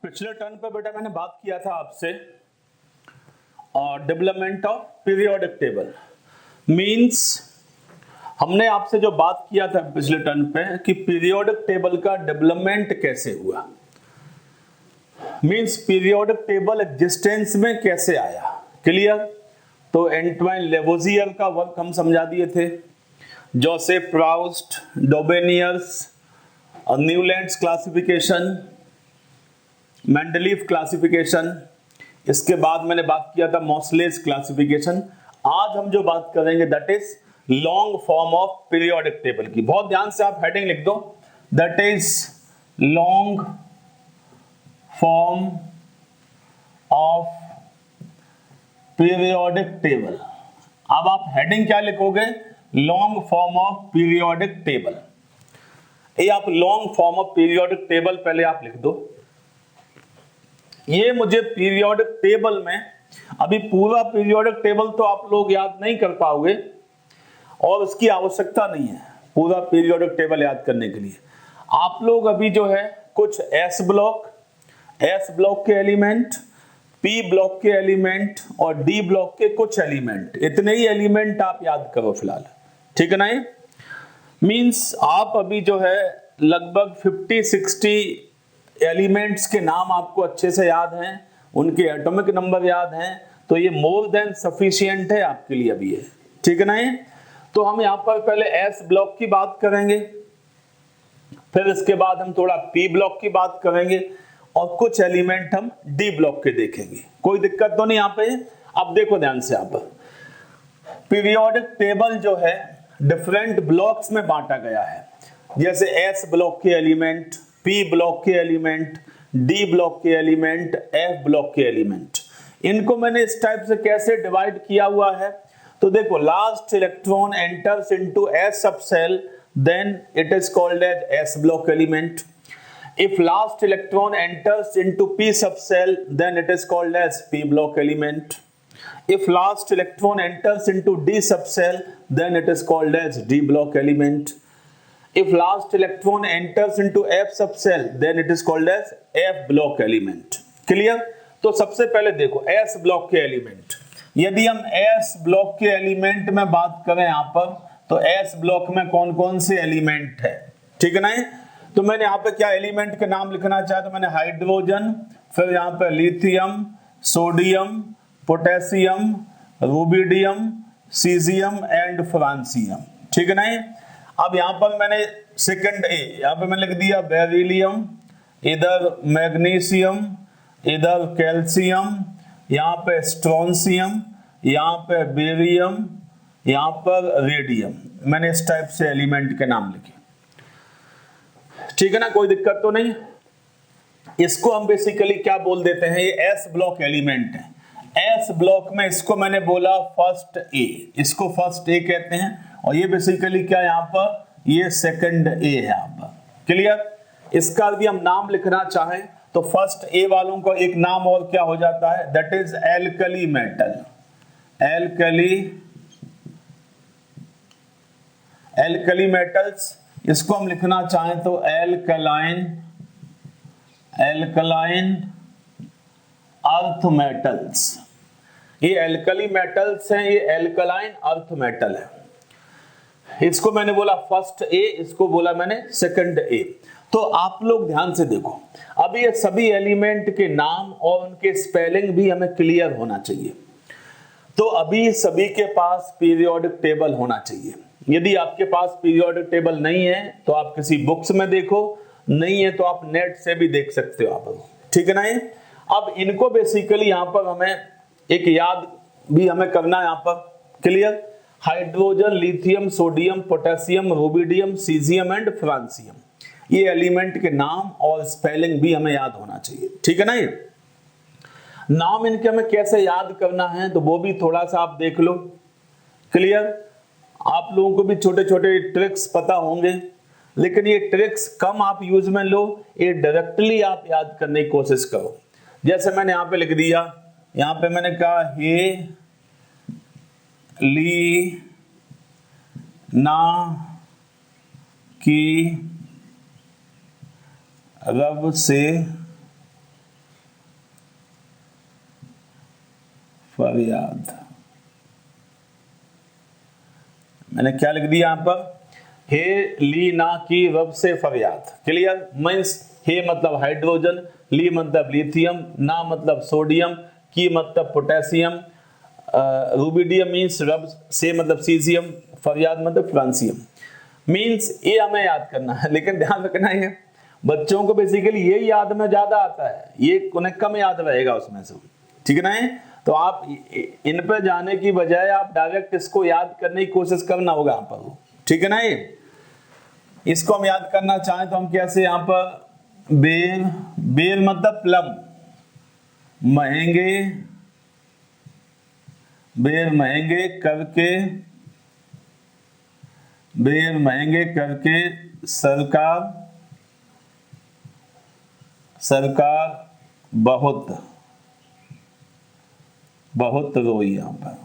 पिछले टर्न पे बेटा मैंने बात किया था आपसे और development of periodic table means हमने आपसे जो बात किया था पिछले टर्न पे कि पीरियोडिक टेबल का डेवलपमेंट कैसे हुआ, मींस पीरियोडिक टेबल एग्जिस्टेंस में कैसे आया। क्लियर? तो एंटवाइन लेवोजियर का वर्क हम समझा दिए थे, Joseph Proust, Dobereiner's, Newlands classification, Mendeleev classification, इसके बाद मैंने बात किया था मॉसलेस क्लासिफिकेशन। आज हम जो बात करेंगे that is long form of periodic table की। बहुत ध्यान से आप हेडिंग लिख दो, that is long form of periodic table. अब आप हेडिंग क्या लिखोगे? Long form of periodic table. ये आप long form of periodic table पहले आप लिख दो। ये मुझे पीरियोडिक टेबल में, अभी पूरा पीरियोडिक टेबल तो आप लोग याद नहीं कर पाओगे और उसकी आवश्यकता नहीं है पूरा पीरियोडिक टेबल याद करने के लिए। आप लोग अभी जो है कुछ एस ब्लॉक के एलिमेंट, पी ब्लॉक के एलिमेंट और डी ब्लॉक के कुछ एलिमेंट, इतने ही एलिमेंट आप याद करो फिलहाल, ठीक है ना? ये मींस आप अभी जो है लगभग 50-60 एलिमेंट्स के नाम आपको अच्छे से याद हैं, उनके एटॉमिक नंबर याद हैं, तो ये मोर देन सफिशिएंट है आपके लिए अभी ये, ठीक है ना? ये तो हम यहाँ पर पहले एस ब्लॉक की बात करेंगे, फिर इसके बाद हम थोड़ा पी ब्लॉक की बात करेंगे और कुछ एलिमेंट हम डी ब्लॉक के देखेंगे। कोई दिक्कत तो नहीं यहाँ पे? अब देखो ध्यान से, आप पीरियोडिक टेबल जो है डिफरेंट ब्लॉक्स में बांटा गया है, जैसे एस ब्लॉक के एलिमेंट, पी ब्लॉक के एलिमेंट, डी ब्लॉक के एलिमेंट, एफ ब्लॉक के एलिमेंट। इनको मैंने इस टाइप से कैसे डिवाइड किया हुआ है, तो देखो last electron enters into S subshell, then it is called as S block element. If last electron enters into P subshell, then it is called as P block element. If last electron enters into D subcell, then it is called as D block element. If last electron enters into F subcell, then it is called as F block element. Clear? तो सबसे पहले देखो S block के element. यदि हम S block के element में बात करें यहाँ पर, तो S block में कौन कौन से एलिमेंट है, ठीक है ना? तो मैंने यहाँ पे क्या एलिमेंट के नाम लिखना चाहा, तो मैंने हाइड्रोजन, फिर यहाँ पे lithium, sodium, potassium, rubidium, caesium and francium, ठीक है ना? अब यहां पर मैंने सेकंड ए, यहां पे मैंने लिख दिया बेरिलियम, इधर मैग्नीशियम, इधर कैल्शियम, यहां पे स्ट्रोंसियम, यहां पे बेरियम, यहां पर रेडियम। मैंने इस टाइप से एलिमेंट के नाम लिखे, ठीक है ना? कोई दिक्कत तो नहीं? इसको हम बेसिकली क्या बोल देते हैं, ये एस ब्लॉक एलिमेंट है। एस ब्लॉक में इसको मैंने बोला फर्स्ट ए, इसको फर्स्ट ए कहते हैं, और ये बेसिकली क्या यहाँ पर, ये सेकंड ए है यहाँ पर। क्लियर? इसका भी हम नाम लिखना चाहें तो फर्स्ट ए वालों का एक नाम और क्या हो जाता है, that is alkali metal. Alkali metals, इसको हम लिखना चाहें तो एल्कलाइन अर्थ मेटल्स। ये एल्कली मेटल्स हैं, ये एल्कलाइन अर्थ मेटल है। इसको मैंने बोला फर्स्ट ए, इसको बोला मैंने सेकंड ए। तो आप लोग ध्यान से देखो, अब ये सभी एलिमेंट के नाम और उनके स्पेलिंग भी हमें क्लियर होना चाहिए। तो अभी सभी के पास पीरियोडिक टेबल होना चाहिए। यदि आपके पास पीरियोडिक टेबल नहीं है तो आप किसी बुक्स में देखो, नहीं है तो आप नेट से भी देख सकते हो आप, ठीक है ना? ये अब इनको बेसिकली यहाँ पर हमें एक याद भी हमें करना है यहाँ पर। Clear? Hydrogen, lithium, sodium, potassium, rubidium, caesium and francium, ये एलिमेंट के नाम और स्पेलिंग भी हमें याद होना चाहिए, ठीक है ना? ये नाम इनके हमें कैसे याद करना है तो वो भी थोड़ा सा आप देख लो। क्लियर? आप लोगों को भी छोटे छोटे ट्रिक्स पता होंगे, लेकिन ये ट्रिक्स कम आप यूज में लो, ये डायरेक्टली आप याद करने की कोशिश करो। जैसे मैंने यहां पे लिख दिया, यहां पे मैंने कहा हे ली ना की रब से फरियाद। मैंने क्या लिख दिया यहां पर, हे ली ना की रब से फरियाद। क्लियर। मीन्स हे मतलब हाइड्रोजन, ली मतलब लिथियम, ना मतलब सोडियम, की मतलब पोटेशियम, रूबिडियम मीन्स रब से मतलब सीजियम, फरियाद मतलब फ्रांसियम। मीन्स ये हमें याद करना है, लेकिन ध्यान रखना है बच्चों को बेसिकली ये याद में ज्यादा आता है, ये उन्हें कम याद रहेगा उसमें से। ठीक है ना। तो आप इन पे जाने की बजाय आप डायरेक्ट इसको याद करने की कोशिश करना होगा यहाँ पर। ठीक है ना। इसको हम याद करना चाहें तो हम कैसे, यहाँ पर बेर, बेर मतलब प्लम, महंगे, बेर महंगे करके, बेर महंगे करके सरकार, सरकार बहुत, बहुत रोई। यहां पर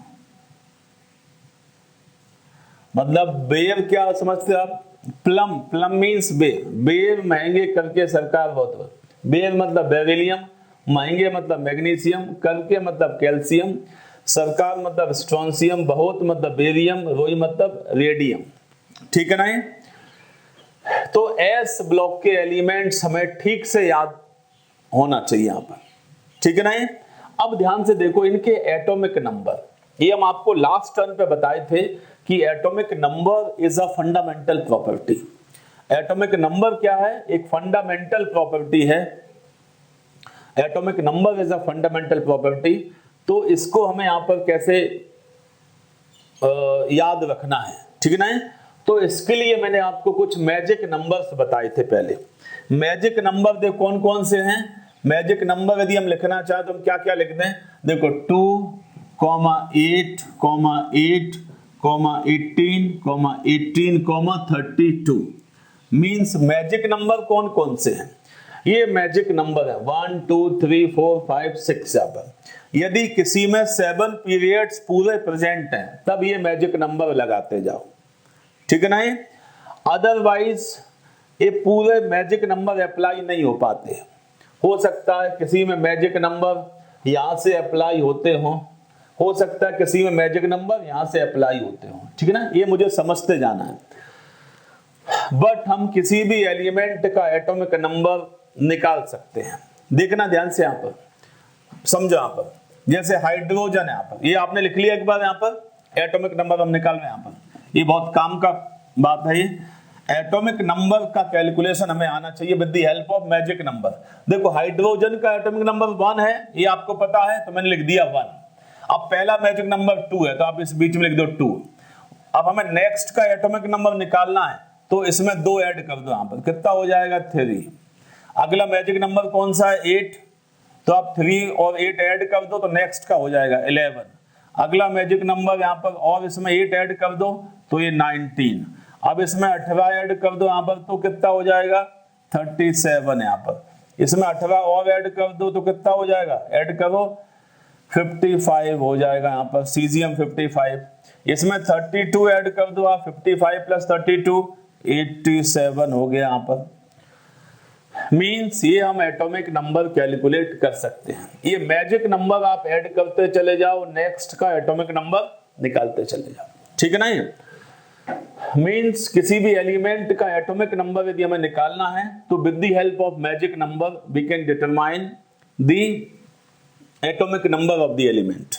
मतलब बेर क्या समझते आप, प्लम, प्लम मीन्स बेर, बेर महंगे करके सरकार बहुत रोई। बेर मतलब बेरिलियम, महंगे मतलब मैग्नीशियम, करके मतलब कैल्शियम, सरकार मतलब स्ट्रोंसियम, बहुत मतलब बेरियम, रोई मतलब रेडियम। ठीक है ना। तो एस ब्लॉक के एलिमेंट्स हमें ठीक से याद होना चाहिए यहां पर। ठीक है ना। अब ध्यान से देखो इनके एटॉमिक नंबर, ये हम आपको लास्ट टर्न पे बताए थे कि atomic number is a fundamental property. Atomic number क्या है, एक फंडामेंटल प्रॉपर्टी है। Atomic number is a fundamental property. तो इसको हमें यहां पर कैसे याद रखना है। ठीक है ना। तो इसके लिए मैंने आपको कुछ मैजिक नंबर्स बताए थे पहले। मैजिक नंबर देखो कौन कौन से हैं। मैजिक नंबर यदि हम लिखना चाहें तो हम क्या क्या लिख दें, देखो 2, 8, 8, 18, 18, 32 मींस मैजिक नंबर कौन कौन से हैं। ये मैजिक नंबर है 1, 2, 3, 4, 5, 6। यहाँ पर यदि किसी में 7 पीरियड्स पूरे प्रेजेंट हैं तब ये मैजिक नंबर लगाते जाओ। ठीक है ना। अदरवाइज ये पूरे मैजिक नंबर अप्लाई नहीं हो पाते। हो सकता है किसी में मैजिक नंबर यहां से अप्लाई होते हो सकता है किसी में मैजिक नंबर यहां से अप्लाई होते हो। ठीक है ना। ये मुझे समझते जाना है। बट हम किसी भी एलिमेंट का एटॉमिक नंबर निकाल सकते हैं। देखना ध्यान से, यहां पर समझो। यहां पर जैसे हाइड्रोजन है, यहां पर ये आपने लिख लिया एक बार, यहां पर एटॉमिक नंबर हम निकाल रहे हैं। यहां पर ये बहुत काम का बात है। ये एटॉमिक नंबर का कैलकुलेशन हमें आना चाहिए with the help of magic number. देखो हाइड्रोजन का एटॉमिक नंबर 1 है, ये आपको पता है तो मैंने लिख दिया 1। अब पहला मैजिक नंबर 2 है तो आप इस बीच में लिख दो 2। अब हमें नेक्स्ट का एटॉमिक नंबर निकालना है तो इसमें 2 ऐड कर दो। यहां पर कितना हो जाएगा 3। अगला मैजिक नंबर कौन सा है 8, तो आप 3 और 8 ऐड कर दो तो नेक्स्ट का हो जाएगा 11। अगला मैजिक नंबर यहां पर और इसमें 8 ऐड कर दो तो ये 19। अब इसमें 18 ऐड कर दो यहां पर तो कितना हो जाएगा 37। यहां पर इसमें 18 और ऐड कर दो तो कितना हो जाएगा, ऐड करो 55 हो जाएगा। यहां पर सीजियम 55। इसमें 32 ऐड कर दो आप, 55 प्लस 32 87 हो गया। यहां पर मींस ये हम एटॉमिक नंबर कैलकुलेट कर सकते हैं। ये मैजिक नंबर आप ऐड करते चले जाओ, नेक्स्ट का एटॉमिक नंबर निकालते चले जाओ। ठीक है ना। ये मींस किसी भी एलिमेंट का एटॉमिक नंबर यदि हमें निकालना है तो with the help of magic number we can determine the atomic number of the element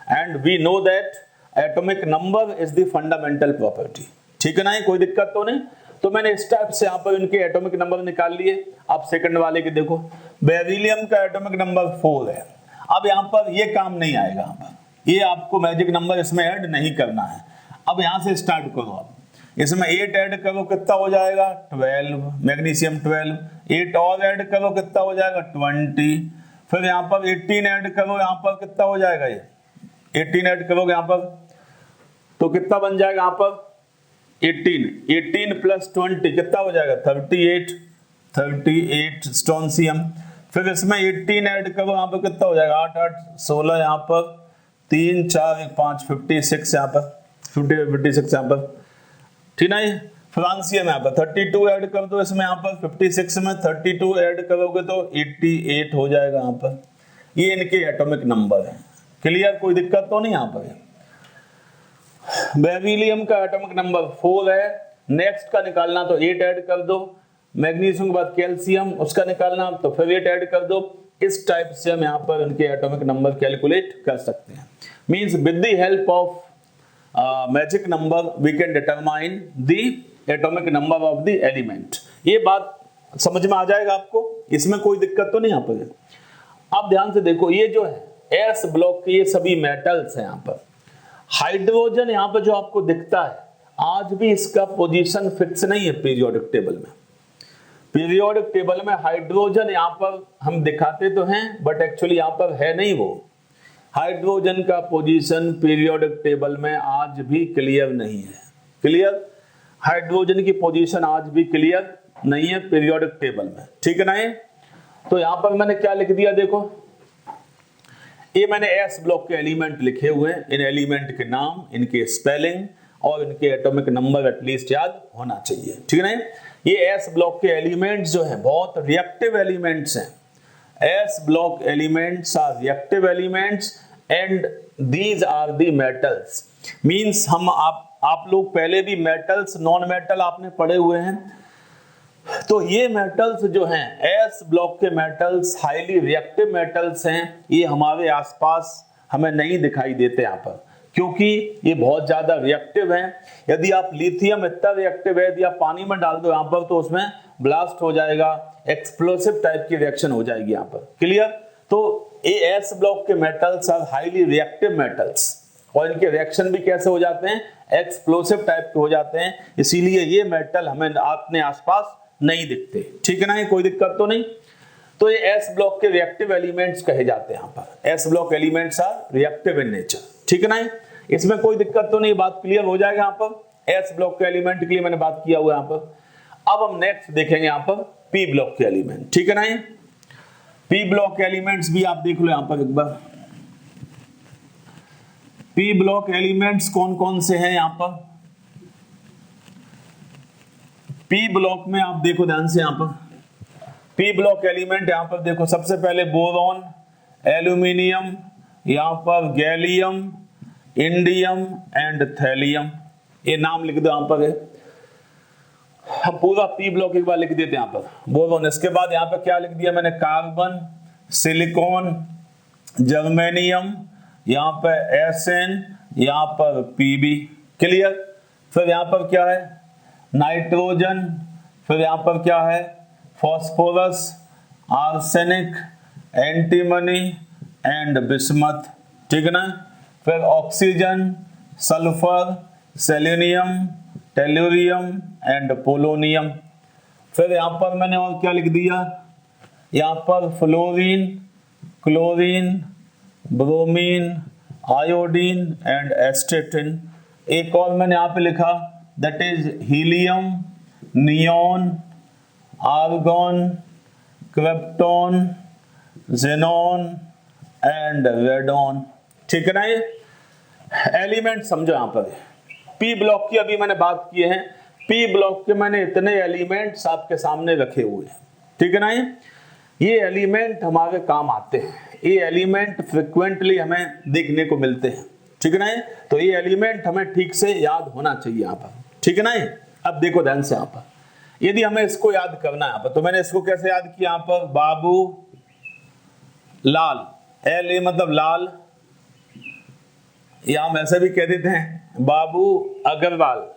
and we know that atomic number is the fundamental property. ठीक है ना। कोई दिक्कत तो नहीं। तो मैंने इस टाइप से यहाँ पर इनके एटॉमिक नंबर निकाल लिए। अब सेकंड वाले के देखो, बेरिलियम का एटॉमिक नंबर 4 है। अब यहाँ पर ये काम नहीं आएगा, यहाँ पर ये आपको मैजिक नंबर इसमें ऐड नहीं करना है। अब यहाँ से स्टार्ट करो, आप इसमें 8 ऐड करो कितना हो जाएगा 12, मैग्नीशियम 12, 8 और ऐड करो कितना हो जाएगा 20, फिर यहाँ पर 18 ऐड करो, यहाँ पर कितना हो जाएगा ये 18 ऐड करोगे यहाँ पर तो कितना बन जाएगा यहाँ पर 18 प्लस 20 कितना हो जाएगा 38 स्ट्रोंसियम। फिर इसमें 18 ऐड करो, यहाँ पर कितना हो जाएगा 8 8 16, यहाँ पर 3 4 1 5 56, यहाँ पर 56 यहाँ पर। ठीक है। फ्रांसियम यहाँ पर 32 ऐड कर दो इसमें, यहाँ पर 56 में 32 ऐड करोगे तो 88 हो जाएगा यहाँ पर। ये इनके एटॉमिक नंबर है। क्लियर, कोई दिक्कत तो नहीं यहाँ पर। बेरिलियम का एटॉमिक नंबर 4 है, नेक्स्ट का निकालना तो 8 ऐड कर दो, मैग्नीशियम के बाद कैल्शियम उसका निकालना तो फिर 8 ऐड कर दो। इस टाइप से हम यहाँ पर इनके एटॉमिक नंबर कैलकुलेट कर सकते हैं। Means with the help of magic number we can determine the atomic number of the element. ये बात समझ में आ जाएगा आपको, इसमें कोई दिक्कत तो नहीं यहाँ पर। आप ध्यान से देखो, ये जो है एस ब्लॉक के ये सभी मेटल्स हैं। यहाँ पर हाइड्रोजन यहाँ पर जो आपको दिखता है, आज भी इसका पोजीशन फिक्स नहीं है पीरियोडिक टेबल में। पीरियोडिक टेबल में हाइड्रोजन यहाँ पर हम दिखाते तो हैं, बट एक्चुअली यहाँ पर है नहीं वो। हाइड्रोजन का पोजीशन पीरियोडिक टेबल में आज भी क्लियर नहीं है। क्लियर, हाइड्रोजन की पोजीशन आज भी क्लियर नहीं है पीरियोडिक टेबल में, ठीक है ना। तो यहाँ पर मैंने क्या लिख दिया, देखो ये मैंने एस ब्लॉक के एलिमेंट लिखे हुए हैं। इन एलिमेंट के नाम, इनके स्पेलिंग और इनके एटॉमिक नंबर एटलीस्ट याद होना चाहिए, ठीक है ना। ये एस ब्लॉक के एलिमेंट्स जो हैं बहुत रिएक्टिव एलिमेंट्स हैं। S block elements are reactive elements and these are the metals. Means हम आप लोग पहले भी मेटल्स नॉन मेटल आपने पढ़े हुए हैं, तो ये मेटल्स जो हैं एस ब्लॉक के मेटल्स हाईली रिएक्टिव मेटल्स हैं। ये हमारे आसपास हमें नहीं दिखाई देते यहाँ पर, क्योंकि ये बहुत ज्यादा रिएक्टिव हैं। यदि आप लिथियम इतना रिएक्टिव है, यदि आप पानी में डाल दो यहाँ पर तो उसमें ब्लास्ट हो जाएगा, एक्सप्लोसिव टाइप की रिएक्शन हो जाएगी यहाँ पर। क्लियर, तो ये एस ब्लॉक के metals are highly reactive metals और इनके रिएक्शन भी कैसे हो जाते हैं, एक्सप्लोसिव टाइप के हो जाते हैं। इसीलिए ये मेटल हमें अपने आसपास नहीं दिखते, ठीक है ना। कोई दिक्कत तो नहीं। तो ये एस ब्लॉक के रिएक्टिव एलिमेंट्स कहे जाते हैं। यहाँ पर S block elements are reactive in nature, ठीक है ना। इसमें कोई दिक्कत तो नहीं, बात क्लियर हो जाएगा। यहाँ पर एस ब्लॉक के एलिमेंट के लिए मैंने बात किया हुआ यहाँ पर। अब हम नेक्स्ट देखेंगे यहाँ पर पी ब्लॉक के एलिमेंट, ठीक है ना। पी ब्लॉक एलिमेंट्स भी आप देख लो यहाँ पर एक बार। पी ब्लॉक एलिमेंट्स कौन कौन से हैं यहाँ पर। पी ब्लॉक में आप देखो ध्यान से, यहाँ पर पी ब्लॉक एलिमेंट यहाँ पर देखो, सबसे पहले बोरॉन, एल्यूमिनियम, यहाँ पर गैलियम, इंडियम एंड थैलियम। ये नाम लिख दो यहाँ पर है। हम पूरा पी ब्लॉक एक बार लिख देते हैं यहाँ पर। बोरॉन, इसके बाद यहाँ पर क्या लिख दिया मैंने, कार्बन, सिलिकॉन, जर्मेनियम, यहाँ पर एसएन, यहाँ पर पीबी। क्लियर। फिर यहाँ पर क्या है, नाइट्रोजन, फिर यहाँ पर क्या है, phosphorus, arsenic, antimony and bismuth, ठीक है ना। फिर oxygen, sulphur, selenium, tellurium and polonium. फिर यहाँ पर मैंने और क्या लिख दिया, यहाँ पर fluorine, chlorine, bromine, iodine and एस्टेटिन। एक और मैंने यहाँ पे लिखा, that is helium, neon, argon, krypton, xenon and radon, ठीक है ना। ये एलिमेंट समझो यहाँ पर। पी ब्लॉक की अभी मैंने बात की है। पी ब्लॉक के मैंने इतने एलिमेंट्स आपके सामने रखे हुए हैं, ठीक है ना। ये एलिमेंट हमारे काम आते हैं। ये एलिमेंट फ्रिक्वेंटली हमें देखने को मिलते हैं, ठीक है ना। तो ये एलिमेंट हमें ठीक से याद होना चाहिए यहाँ पर, ठीक है ना। अब देखो ध्यान से यहाँ पर, यदि हमें इसको याद करना है यहाँ पर, तो मैंने इसको कैसे याद किया यहाँ पर, बाबू लाल, एल ए मतलब लाल, या हम ऐसे भी कह देते हैं बाबू अग्रवाल,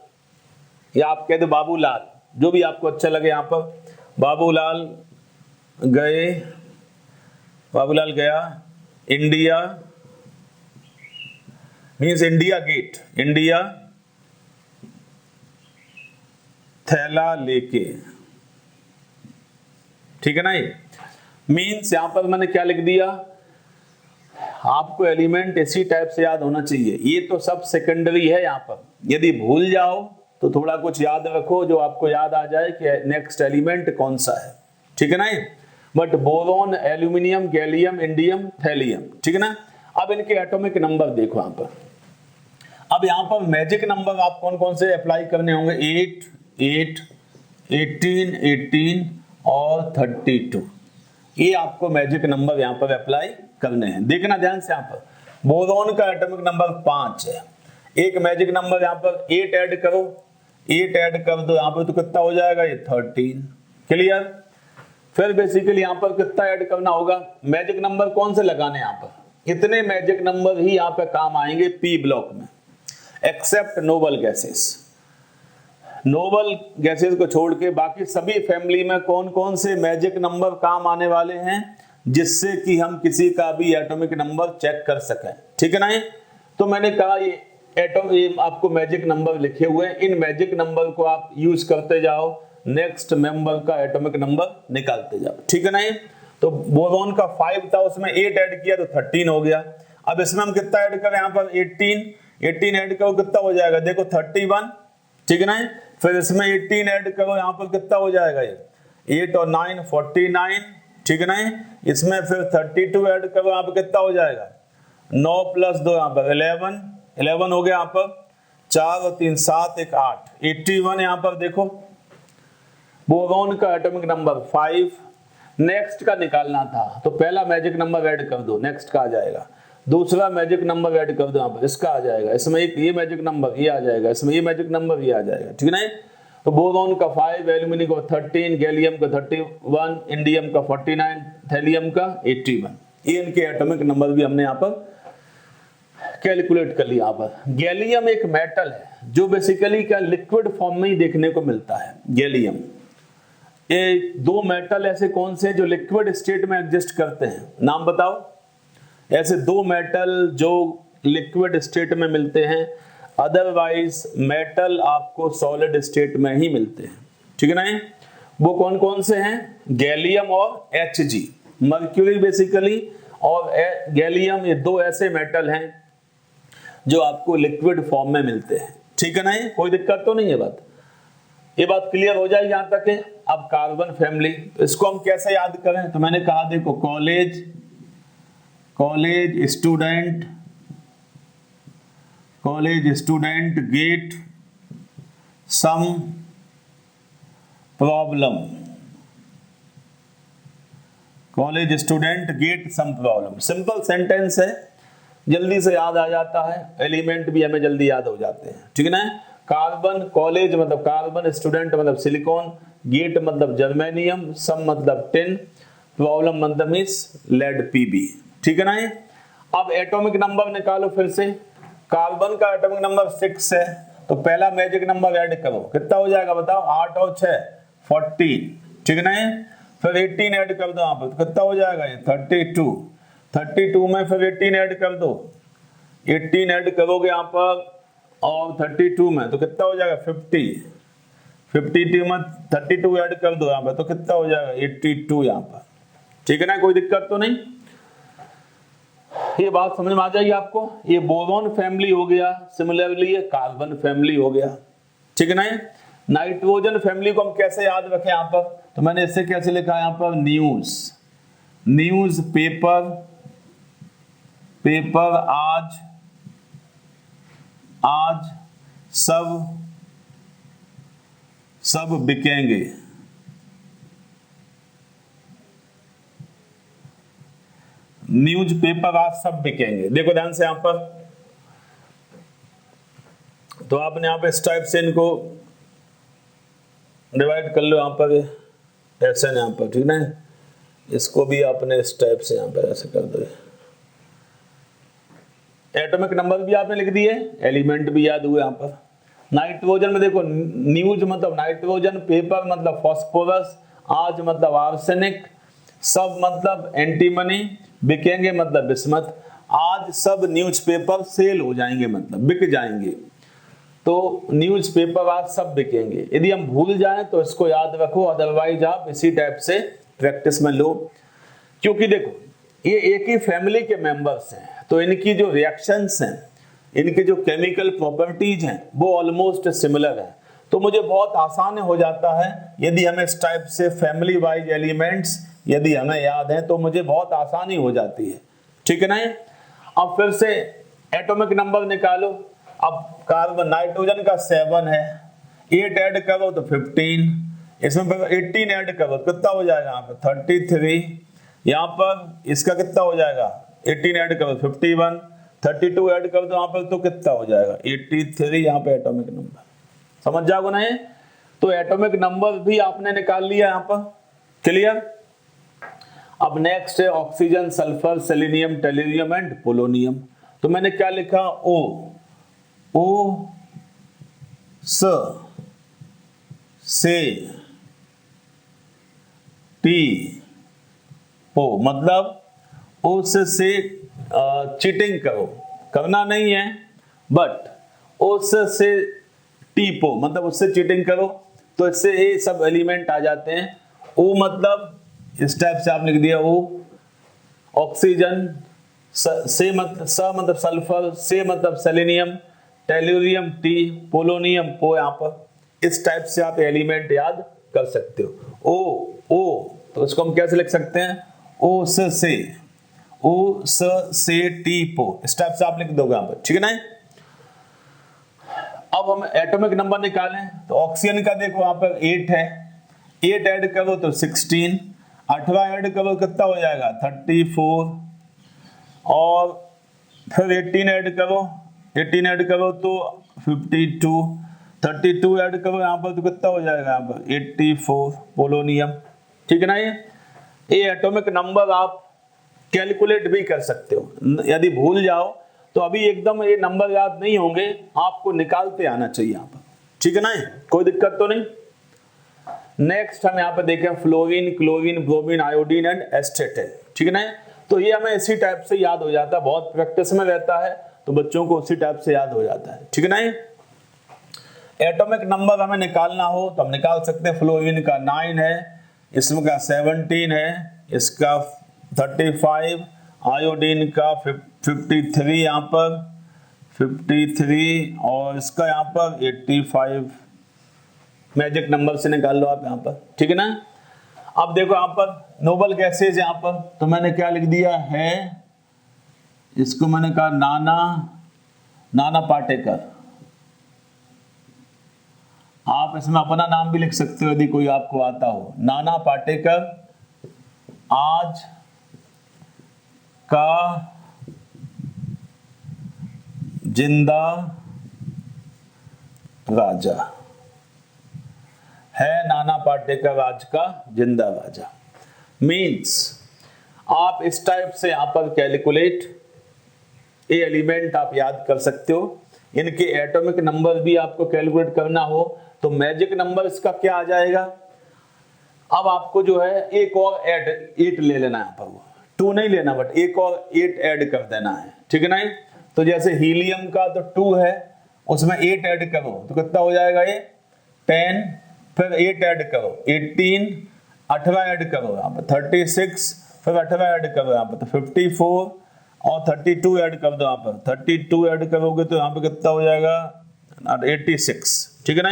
या आप कह दो बाबू लाल, जो भी आपको अच्छा लगे। यहाँ पर बाबू लाल गए, बाबूलाल गया, India means India gate, India थैला लेके, ठीक है ना। ये मीन्स यहां पर मैंने क्या लिख दिया, आपको एलिमेंट इसी टाइप से याद होना चाहिए। ये तो सब सेकेंडरी है। यहाँ पर यदि भूल जाओ तो थोड़ा कुछ याद रखो जो आपको याद आ जाए कि नेक्स्ट एलिमेंट कौन सा है, ठीक है ना। But boron, aluminium, gallium, indium, thallium, ठीक है ना। अब इनके एटॉमिक नंबर देखो यहाँ पर। अब यहाँ पर मैजिक नंबर आप कौन कौन से अप्लाई करने होंगे, 8, 8, 18, 18 और 32। ये आपको मैजिक नंबर यहाँ पर अप्लाई करने हैं। देखना ध्यान से यहाँ पर, बोरोन का एटॉमिक नंबर 5 है। एक मैजिक नंबर यहाँ पर 8 ऐड करो, 8 ऐड कर दो यहाँ पर तो कितना हो जाएगा ये 13। क्लियर। फिर बेसिकली यहाँ पर कितना ऐड करना होगा, मैजिक नंबर कौन से लगाने यहाँ पर, इतने मैजिक नंबर ही यहाँ पे काम आएंगे पी ब्लॉक में, except noble gases. Noble gases को छोड़ के बाकी सभी फैमिली में कौन कौन से मैजिक नंबर काम आने वाले हैं, जिससे कि हम किसी का भी एटॉमिक नंबर चेक कर सकें। ठीक है ना। तो मैंने कहा ये आपको मैजिक नंबर लिखे हुए हैं, इन मैजिक नंबर को आप यूज करते जाओ, नेक्स्ट मेंबर का एटॉमिक नंबर निकालते जाओ। ठीक है ना। तो बोरोन का 5 था, उसमें 8 ऐड किया तो 13 हो गया। अब इसमें हम कितना ऐड करें, यहाँ पर 18 ऐड करो कितना हो जाएगा, देखो 31। ठीक है ना। फिर इसमें 18 ऐड करो, यहाँ पर कितना हो जाएगा ये 8 और 9 49। ठीक है ना। इसमें फिर 32 ऐड करो, यहाँ पर कितना हो जाएगा 9 + 2 यहाँ पर 11 हो गया। यहाँ पर 4 और 3 7 1 8 81 यहाँ पर देखो बोरोन का एटॉमिक नंबर 5। नेक्स्ट का निकालना था तो पहला मैजिक नंबर ऐड कर दो, नेक्स्ट का आ जाएगा। दूसरा मैजिक नंबर ऐड कर दो, यहाँ पर इसका आ जाएगा। इसमें एक ये मैजिक नंबर ये आ जाएगा, इसमें ये मैजिक नंबर ये आ जाएगा। ठीक है। तो बोरोन का 5, एल्यूमिनियम का 13, गैलियम का 31, इंडियम का 49, थैलियम का 81। ये इनके एटॉमिक नंबर भी हमने यहाँ पर कैलकुलेट कर लिया। यहाँ पर गैलियम एक मेटल है जो बेसिकली क्या लिक्विड फॉर्म में ही देखने को मिलता है। गैलियम, ये 2 मेटल ऐसे कौन से जो लिक्विड स्टेट में एग्जिस्ट करते हैं, नाम बताओ ऐसे 2 मेटल जो लिक्विड स्टेट में मिलते हैं, अदरवाइज मेटल आपको सॉलिड स्टेट में ही मिलते हैं। ठीक है ना। वो कौन कौन से हैं, गैलियम और Hg, मर्क्यूरी बेसिकली और गैलियम, ये 2 ऐसे मेटल हैं जो आपको लिक्विड फॉर्म में मिलते हैं। ठीक है ना। कोई दिक्कत तो नहीं है बात, ये बात क्लियर हो जाएगी यहाँ तक है। अब कार्बन फैमिली, इसको हम कैसे याद करें, तो मैंने कहा देखो college student get some problem, college student get some problem. Simple sentence है, जल्दी से याद आ जाता है, एलिमेंट भी हमें जल्दी याद हो जाते हैं। ठीक है ना। कार्बन, कॉलेज मतलब कार्बन, स्टूडेंट मतलब सिलिकॉन, गेट मतलब जर्मेनियम, सम मतलब टिन, प्रॉब्लम मतलब लेड Pb। ठीक है ना। अब एटॉमिक नंबर निकालो फिर से। कार्बन का एटॉमिक नंबर 6 है, तो पहला मैजिक नंबर ऐड करो, कितना हो जाएगा बताओ, 8 और 6 14। ठीक है ना। फिर 18 ऐड कर दो यहाँ पर, तो कितना हो जाएगा ये 32 में फिर 18 ऐड कर दो, 18 ऐड करोगे यहाँ पर और 32 में तो कितना हो जाएगा 52 में 32 ऐड कर दो यहाँ पर, तो कितना हो जाएगा 82 यहाँ पर। ठीक है ना। कोई दिक्कत तो नहीं, ये बात समझ में आ जाएगी आपको। ये बोरोन फैमिली हो गया, सिमिलरली ये कार्बन फैमिली हो गया। ठीक है ना। नाइट्रोजन फैमिली को हम कैसे याद रखें यहाँ पर, तो मैंने इससे कैसे लिखा है यहाँ पर, न्यूज पेपर आज सब बिकेंगे। न्यूज़पेपर आज सब बिकेंगे। देखो ध्यान से यहाँ पर, तो आपने यहाँ पे इस टाइप से इनको डिवाइड कर लो, यहाँ पर ऐसे यहाँ पर। ठीक है। इसको भी आपने इस टाइप से यहाँ पर ऐसे कर दो। एटॉमिक नंबर भी आपने लिख दिए, एलिमेंट भी याद हुए यहाँ पर। नाइट्रोजन में देखो, न्यूज मतलब नाइट्रोजन, पेपर मतलब फॉस्फोरस, आज मतलब आर्सेनिक, सब मतलब एंटीमनी, बिकेंगे मतलब बिस्मथ। आज सब न्यूज़पेपर सेल हो जाएंगे मतलब बिक जाएंगे, तो न्यूज़पेपर आज सब बिकेंगे। यदि हम भूल जाएं तो इसको याद रखो, अदरवाइज आप इसी टाइप से प्रैक्टिस में लो। क्योंकि देखो ये एक ही फैमिली के मेंबर्स हैं, तो इनकी जो रिएक्शंस हैं, इनके जो केमिकल प्रॉपर्टीज हैं वो ऑलमोस्ट सिमिलर है। तो मुझे बहुत आसान हो जाता है यदि हमें इस टाइप से फैमिली वाइज एलिमेंट्स यदि हमें याद है, तो मुझे बहुत आसानी हो जाती है। ठीक है ना। अब फिर से एटॉमिक नंबर निकालो। अब कार्बन, नाइट्रोजन का 7 है, 8 ऐड करो तो 15, इसमें 18 ऐड करो कितना हो जाएगा यहाँ पर 33, यहाँ पर इसका कितना हो जाएगा 18 ऐड करो 51, 32 ऐड कर दो यहाँ पर तो कितना हो जाएगा 83 यहाँ पे एटॉमिक नंबर। समझ जाओगे ना ये? तो एटॉमिक नंबर भी आपने निकाल लिया यहाँ पर। क्लियर? अब नेक्स्ट है oxygen, sulphur, selenium, tellurium and polonium. तो मैंने क्या लिखा? ओ स से टी ओ, मतलब उस से चीटिंग करो, करना नहीं है, बट उस से टीपो मतलब उससे चीटिंग करो। तो इससे ये सब एलिमेंट आ जाते हैं। ओ मतलब इस टाइप से आप लिख दिया ओ, ऑक्सीजन, से मतलब सल्फर, से मतलब सेलेनियम, टेलुरियम टी, पोलोनियम पो, यहाँ पर इस टाइप से आप एलिमेंट याद कर सकते हो। ओ तो इसको हम कैसे लिख सकते हैं? ओ से टी पो, इस टाइप से आप लिख दोगे यहाँ पर। ठीक है ना? अब हम एटॉमिक नंबर निकालें तो ऑक्सीजन का देखो यहाँ पर 8 है, 8 ऐड करो तो 16, 18 ऐड करो कितना हो जाएगा 34, और फिर 18 ऐड करो, 18 ऐड करो तो 52, 32 ऐड करो यहाँ पर तो कितना हो जाएगा यहाँ पर 84 पोलोनियम। ठीक है ना? ये एटॉमिक नंबर आप कैलकुलेट भी कर सकते हो। यदि भूल जाओ तो अभी एकदम ये नंबर याद नहीं होंगे, आपको निकालते आना चाहिए यहाँ पर। ठीक है ना? कोई दिक्कत तो नहीं। नेक्स्ट हम यहाँ पर देखें fluorine, chlorine, bromine, iodine and एस्टेटिन। ठीक है ना? तो ये हमें इसी टाइप से याद हो जाता है, बहुत प्रैक्टिस में रहता है तो बच्चों को उसी टाइप से याद हो जाता है। ठीक है ना? एटॉमिक नंबर हमें निकालना हो तो हम निकाल सकते हैं। फ्लोरीन का 9 है, इसमें का 17 है, इसका 35, आयोडीन का 53 यहाँ पर 53, और इसका यहाँ पर 85। मैजिक नंबर से निकाल लो आप यहाँ पर। ठीक है ना? अब देखो यहाँ पर नोबल गैसेज यहाँ पर, तो मैंने क्या लिख दिया है, इसको मैंने कहा नाना पाटेकर। आप इसमें अपना नाम भी लिख सकते हो यदि कोई आपको आता हो। नाना पाटेकर आज का जिंदा राजा है। नाना पाटेकर आज का जिंदा राजा मीन्स आप इस टाइप से यहां पर कैलकुलेट ये एलिमेंट आप याद कर सकते हो। इनके एटॉमिक नंबर भी आपको कैलकुलेट करना हो तो मैजिक नंबर इसका क्या आ जाएगा। अब आपको जो है एक और 8 ले लेना है, यहाँ पर 2 नहीं लेना, बट एक और 8 ऐड कर देना है। ठीक है ना? तो जैसे हीलियम का तो 2 है, उसमें 8 ऐड करो तो कितना हो जाएगा ये 10, फिर 8 ऐड करो 18, 18 ऐड करो यहाँ पर 36, फिर 18 ऐड करो यहाँ पर तो 54, और 32 ऐड कर दो यहाँ पर 32 ऐड करोगे तो यहाँ पे कितना हो जाएगा 86। ठीक है ना?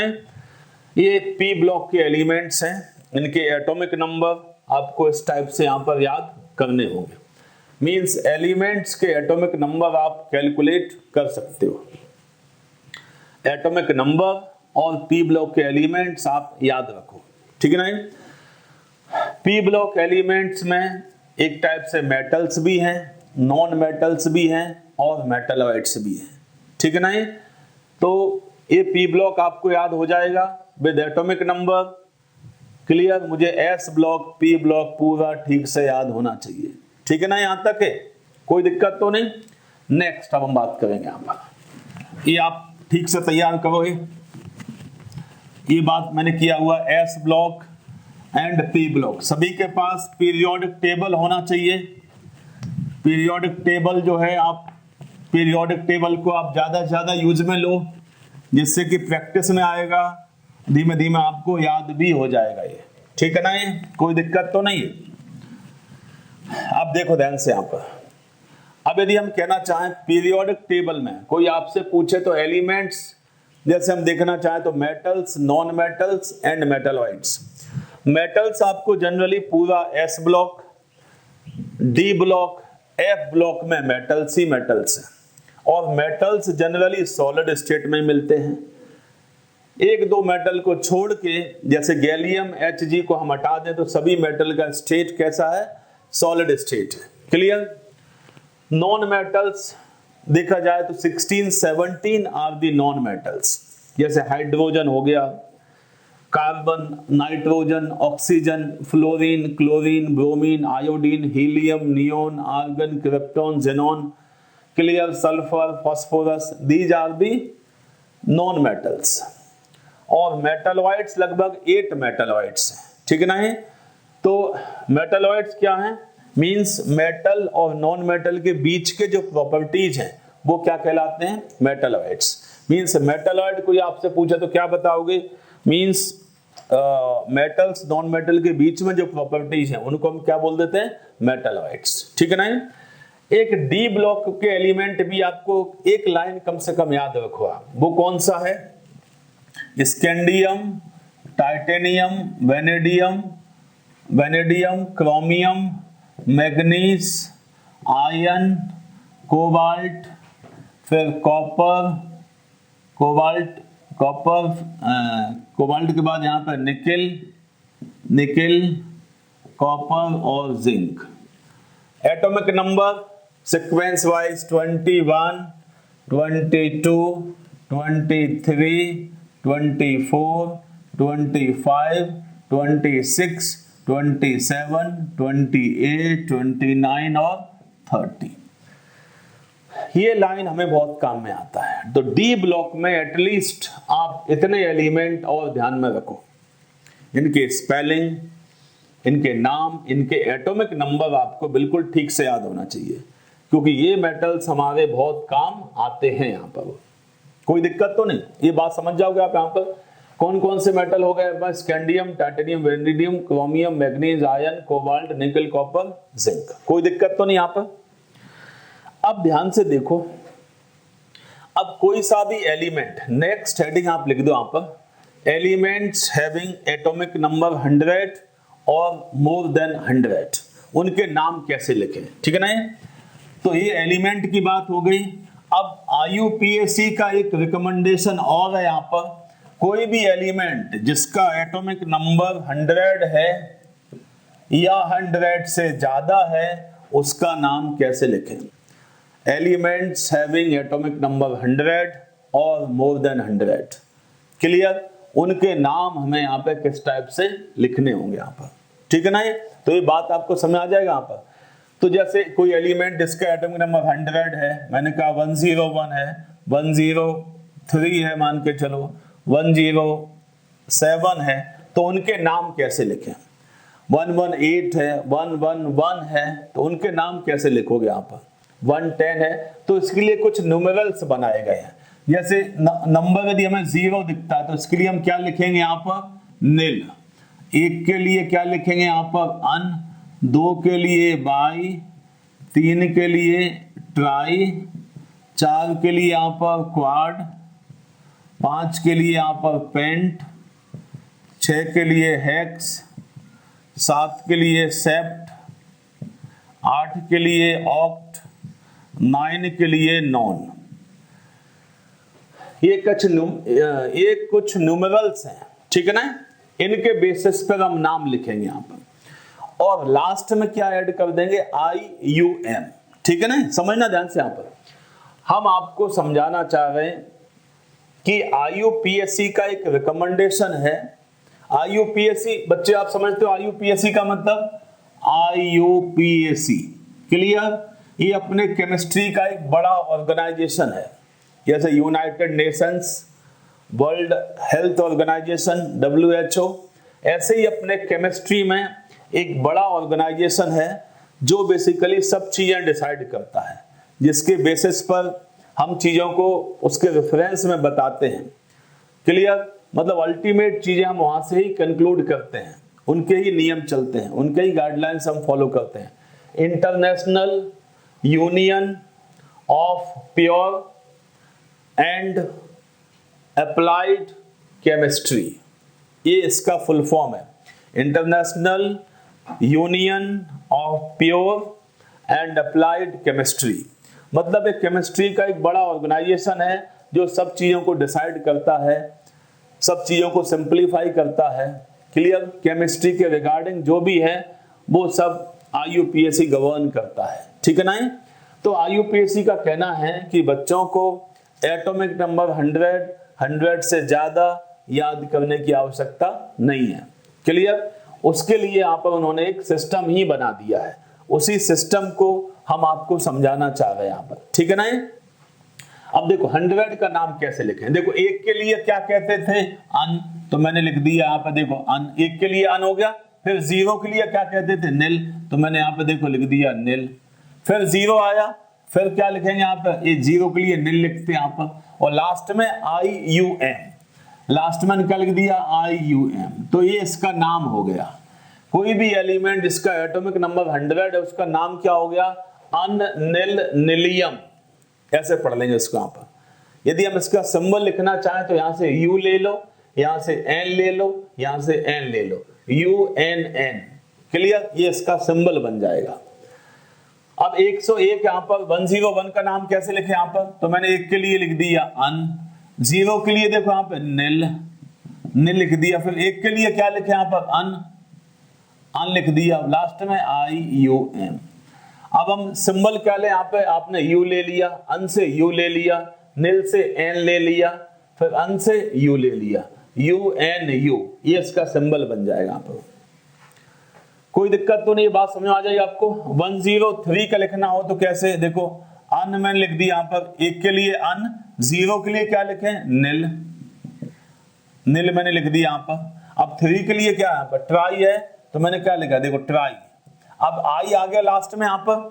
ये पी ब्लॉक के एलिमेंट्स हैं, इनके एटॉमिक नंबर आपको इस टाइप से यहाँ पर याद करने होंगे। मींस एलिमेंट्स के एटॉमिक नंबर आप कैलकुलेट कर सकते हो। एटॉमिक नंबर और पी ब्लॉक के एलिमेंट्स आप याद रखो। ठीक है ना? पी ब्लॉक एलिमेंट्स में एक टाइप से मेटल्स भी हैं, नॉन मेटल्स भी हैं और मेटलॉइड्स भी हैं। ठीक है ना? तो ये पी ब्लॉक आपको याद हो जाएगा विद एटॉमिक नंबर। क्लियर? मुझे एस ब्लॉक, पी ब्लॉक पूरा ठीक से याद होना चाहिए। ठीक है ना? यहां तक है, कोई दिक्कत तो नहीं। नेक्स्ट अब हम बात करेंगे यहाँ पर, ये आप ठीक से तैयार करो। ये बात मैंने किया हुआ S block and P block, सभी के पास पीरियोडिक टेबल होना चाहिए। पीरियोडिक टेबल जो है, आप पीरियोडिक टेबल को आप ज्यादा से ज्यादा यूज में लो, जिससे कि प्रैक्टिस में आएगा, धीमे धीमे आपको याद भी हो जाएगा ये। ठीक है ना? ये कोई दिक्कत तो नहीं है। अब देखो ध्यान से यहाँ पर, अब यदि हम कहना चाहें पीरियोडिक टेबल में कोई आपसे पूछे तो एलिमेंट्स जैसे हम देखना चाहें तो metals, non metals and metalloids. Metals आपको जनरली पूरा S block, D block, F block में मेटल्स ही मेटल्स हैं, और मेटल्स जनरली सॉलिड स्टेट में मिलते हैं। एक दो मेटल को छोड़ के, जैसे गैलियम Hg को हम हटा दें तो सभी मेटल का स्टेट कैसा है? सॉलिड स्टेट है। क्लियर? नॉन मेटल्स देखा जाए तो 16 17 आर दी नॉन मेटल्स, जैसे हाइड्रोजन हो गया, carbon, nitrogen, oxygen, fluorine, chlorine, bromine, iodine, helium, neon, argon, krypton, xenon, clear, sulphur, phosphorus, these are the non metals. और मेटलॉइड्स लगभग 8 metalloids हैं, ठीक है ना। है तो मेटलॉइड्स क्या हैं, मींस मेटल और नॉन मेटल के बीच के जो प्रॉपर्टीज हैं वो क्या कहलाते हैं, मेटलॉइड्स। मींस मेटलॉइड कोई आपसे पूछे तो क्या बताओगे, मींस मेटल्स नॉन मेटल के बीच में जो प्रॉपर्टीज हैं उनको हम क्या बोल देते हैं, मेटलॉइड्स, ठीक है ना। एक डी ब्लॉक के एलिमेंट भी आपको एक लाइन कम से कम याद रखो, वो कौन सा है, scandium, titanium, vanadium, chromium, manganese, iron, cobalt, फिर कोबाल्ट के बाद यहां पर निकिल, कॉपर और zinc. Atomic number sequence wise 21, 22, 23, 24, 25, 26, 27, 28, 29 और 30। ये लाइन हमें बहुत काम में आता है। तो डी ब्लॉक में एटलीस्ट आप इतने एलिमेंट और ध्यान में रखो, इनके स्पेलिंग, इनके नाम, इनके एटॉमिक नंबर आपको बिल्कुल ठीक से याद होना चाहिए, क्योंकि ये मेटल्स हमारे बहुत काम आते हैं। यहाँ पर कोई दिक्कत तो नहीं, ये बात समझ जाओगे आप। यहाँ पर कौन कौन से मेटल हो गए, scandium, titanium, vanadium, chromium, manganese, iron, cobalt, निकल, कॉपर, जिंक। कोई दिक्कत तो नहीं यहाँ पर। अब ध्यान से देखो, अब कोई सा भी एलिमेंट, नेक्स्ट हेडिंग आप लिख दो यहाँ पर, एलिमेंट्स हैविंग एटॉमिक नंबर 100 और मोर देन 100, उनके नाम कैसे लिखें, ठीक है ना। तो ये एलिमेंट की बात हो गई। अब IUPAC का एक रिकमेंडेशन और है यहाँ पर, कोई भी एलिमेंट जिसका एटॉमिक नंबर 100 है या 100 से ज्यादा है उसका नाम कैसे लिखें। एलिमेंट्स हैविंग एटॉमिक नंबर 100 और मोर देन 100, क्लियर, उनके नाम हमें यहाँ पे किस टाइप से लिखने होंगे यहाँ पर, ठीक है ना। ये तो ये बात आपको समझ आ जाएगा यहाँ पर। तो जैसे कोई एलिमेंट जिसका एटॉमिक नंबर 100 है, मैंने कहा 101 है, 103 है, मान के चलो 107 है, तो उनके नाम कैसे लिखें। 118 है, 111 है, तो उनके नाम कैसे लिखोगे यहाँ पर। 110 है, तो इसके लिए कुछ न्यूमेरल्स बनाए गए हैं। जैसे नंबर यदि हमें 0 दिखता है तो इसके लिए हम क्या लिखेंगे यहाँ पर, नील। 1 के लिए क्या लिखेंगे यहाँ पर, अन। 2 के लिए बाई, 3 के लिए ट्राई, 4 के लिए यहाँ पर क्वाड, 5 के लिए यहाँ पर पेंट, 6 के लिए हेक्स, 7 के लिए सेप्ट, 8 के लिए ऑक्ट, 9 के लिए नॉन। ये कुछ न्यूमेरल्स हैं, ठीक है ना। इनके बेसिस पर हम नाम लिखेंगे यहाँ पर, और लास्ट में क्या ऐड कर देंगे, IUM, ठीक है ना। समझना ध्यान से, यहाँ पर हम आपको समझाना चाह रहे हैं कि IUPAC का एक रिकमेंडेशन है। IUPAC बच्चे आप समझते हो, IUPAC का मतलब IUPAC, क्लियर। ये अपने केमिस्ट्री का एक बड़ा ऑर्गेनाइजेशन है, जैसे United Nations, World Health Organisation WHO, ऐसे ही अपने केमिस्ट्री में एक बड़ा ऑर्गेनाइजेशन है जो बेसिकली सब चीजें डिसाइड करता है, जिसके बेसिस पर हम चीजों को उसके रेफरेंस में बताते हैं, क्लियर। मतलब अल्टीमेट चीजें हम वहां से ही कंक्लूड करते हैं, उनके ही नियम चलते हैं, उनके ही गाइडलाइंस हम फॉलो करते हैं। International union of pure and applied chemistry, ये इसका फुल फॉर्म है, international union of pure and applied chemistry. मतलब एक केमिस्ट्री का एक बड़ा ऑर्गेनाइजेशन है जो सब चीजों को डिसाइड करता है, सब चीजों को सिंप्लीफाई करता है, क्लियर। केमिस्ट्री के रिगार्डिंग जो भी है वो सब IUPAC गवर्न करता है, ठीक है ना। तो IUPAC का कहना है कि बच्चों को एटॉमिक नंबर 100 से ज्यादा याद करने की आवश्यकता नहीं है। क्लियर? उसके लिए यहाँ पर उन्होंने एक सिस्टम ही बना दिया है, उसी सिस्टम को हम आपको समझाना चाह रहे हैं यहाँ पर, ठीक है ना। अब देखो 100 का नाम कैसे लिखें। देखो एक के लिए क्या कहते थे? अन, तो मैंने लिख दिया यहाँ पर, देखो अन, एक के लिए अन हो गया। फिर 0 के लिए क्या कहते थे? निल, तो मैंने यहाँ पे देखो लिख दिया निल। फिर 0 आया, फिर क्या लिखेंगे यहाँ पर? ये 0 के लिए निल लिखते हैं यहाँ पर, और लास्ट में IUM, लास्ट में क्या लिख दिया? IUM। तो ये इसका नाम हो गया। कोई भी एलिमेंट जिसका एटॉमिक नंबर 100 है उसका नाम क्या हो गया? अन, निल, निलियम, ऐसे पढ़ लेंगे इसको यहाँ पर। यदि हम इसका सिंबल लिखना चाहें तो यहाँ से U ले लो, यहाँ से N ले लो, यहाँ से N ले लो, UNN। क्लियर? ये इसका सिंबल बन जाएगा। अब 101 यहाँ पर 101 का नाम कैसे लिखे यहाँ पर? तो मैंने एक के लिए लिख दिया अन, 0 के लिए देखो यहाँ पे निल, निल लिख दिया। फिर एक के लिए क्या लिखे यहाँ पर? अन, अन लिख दिया। लास्ट में IUM। अब हम सिंबल क्या ले? यहाँ पे आपने U ले लिया, अन से U ले लिया, निल से N ले लिया, फिर अन से U ले लिया, UNU। ये इसका सिंबल बन जाएगा यहाँ पर। कोई दिक्कत तो नहीं, बात समझ आ जाएगी आपको। 103 का लिखना हो तो कैसे? देखो अन मैंने लिख दिया यहाँ पर, एक के लिए अन, 0 के लिए क्या लिखें? निल, निल मैंने लिख दिया यहाँ पर। अब 3 के लिए क्या यहाँ पर? ट्राई है, तो मैंने क्या लिखा? देखो ट्राई। अब I आ गया लास्ट में यहाँ पर।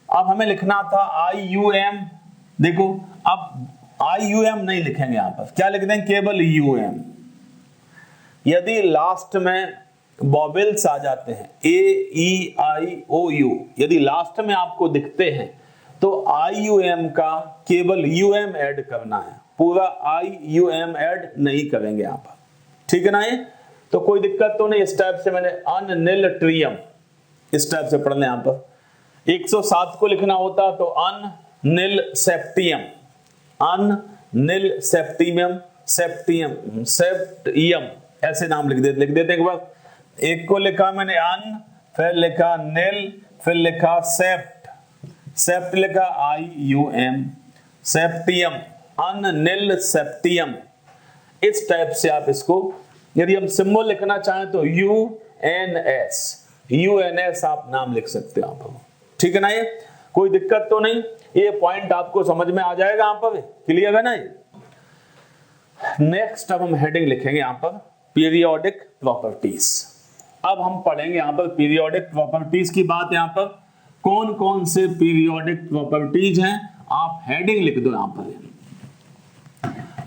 अब हमें लिखना था IUM। देखो अब IUM नहीं लिखेंगे यहाँ पर, क्या लिख देंगे? केवल UM। यदि लास्ट में वॉवेल्स आ जाते हैं AEIOU, यदि लास्ट में आपको दिखते हैं तो IUM का केवल UM ऐड करना है, पूरा IUM ऐड नहीं करेंगे यहाँ पर, ठीक है ना। ये तो कोई दिक्कत तो नहीं। इस टाइप से मैंने अन, निल, ट्रियम, इस टाइप से पढ़ लें यहाँ पर। 107 को लिखना होता तो अन, निल, सेप्टियम, अन, निल, सेप्टियम, सेप्टियम, सेप्टियम, ऐसे नाम लिख देते एक बार। एक को लिखा मैंने अन, फिर लिखा निल, फिर लिखा सेप्ट, सेप्ट लिखा IUM, सेप्टियम, अन, निल, सेप्टियम। इस टाइप से आप इसको, यदि हम सिंबल लिखना चाहें तो UNS, UNS आप नाम लिख सकते हो आप, ठीक है ना। ये कोई दिक्कत तो नहीं, ये पॉइंट आपको समझ में आ जाएगा यहाँ पर, क्लियर है ना ये। नेक्स्ट अब हम हेडिंग लिखेंगे यहाँ पर पीरियोडिक प्रॉपर्टीज। अब हम पढ़ेंगे यहाँ पर पीरियोडिक प्रॉपर्टीज की बात। यहाँ पर कौन कौन से पीरियोडिक प्रॉपर्टीज हैं, आप हेडिंग लिख दो। यहाँ पर